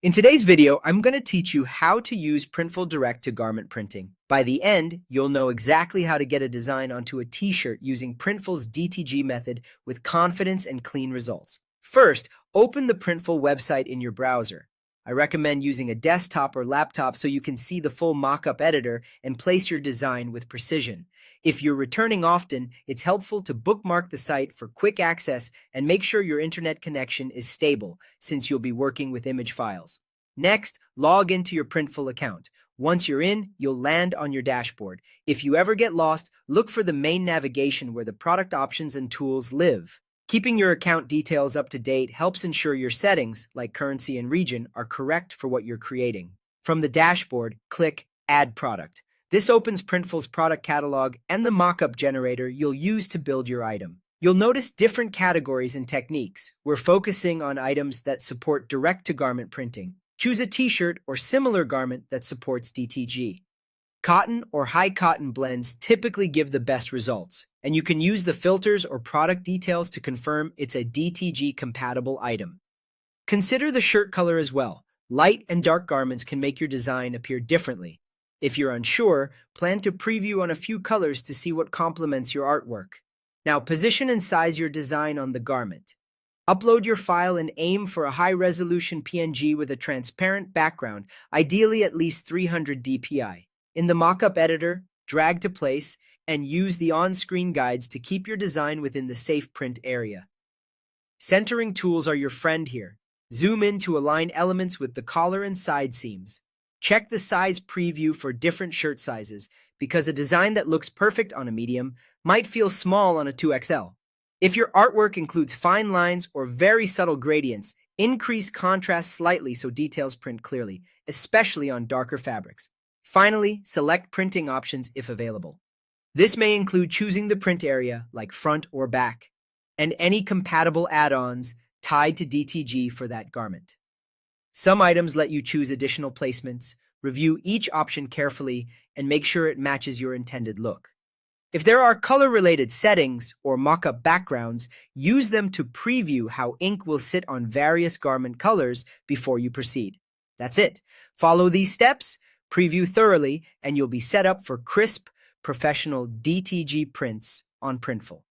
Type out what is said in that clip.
In today's video, I'm going to teach you how to use Printful Direct to garment printing. By the end, you'll know exactly how to get a design onto a t-shirt using Printful's DTG method with confidence and clean results. First, open the Printful website in your browser. I recommend using a desktop or laptop so you can see the full mock-up editor and place your design with precision. If you're returning often, it's helpful to bookmark the site for quick access and make sure your internet connection is stable, since you'll be working with image files. Next, log into your Printful account. Once you're in, you'll land on your dashboard. If you ever get lost, look for the main navigation where the product options and tools live. Keeping your account details up to date helps ensure your settings, like currency and region, are correct for what you're creating. From the dashboard, click Add Product. This opens Printful's product catalog and the mockup generator you'll use to build your item. You'll notice different categories and techniques. We're focusing on items that support direct-to-garment printing. Choose a t-shirt or similar garment that supports DTG. Cotton or high cotton blends typically give the best results, and you can use the filters or product details to confirm it's a DTG compatible item. Consider the shirt color as well. Light and dark garments can make your design appear differently. If you're unsure, plan to preview on a few colors to see what complements your artwork. Now position and size your design on the garment. Upload your file and aim for a high-resolution PNG with a transparent background, ideally at least 300 dpi. In the mockup editor, drag to place, and use the on-screen guides to keep your design within the safe print area. Centering tools are your friend here. Zoom in to align elements with the collar and side seams. Check the size preview for different shirt sizes, because a design that looks perfect on a medium might feel small on a 2XL. If your artwork includes fine lines or very subtle gradients, increase contrast slightly so details print clearly, especially on darker fabrics. Finally, select printing options if available. This may include choosing the print area, like front or back, and any compatible add-ons tied to DTG for that garment. Some items let you choose additional placements. Review each option carefully and make sure it matches your intended look. If there are color-related settings or mock-up backgrounds, use them to preview how ink will sit on various garment colors before you proceed. That's it. Follow these steps, preview thoroughly, and you'll be set up for crisp, professional DTG prints on Printful.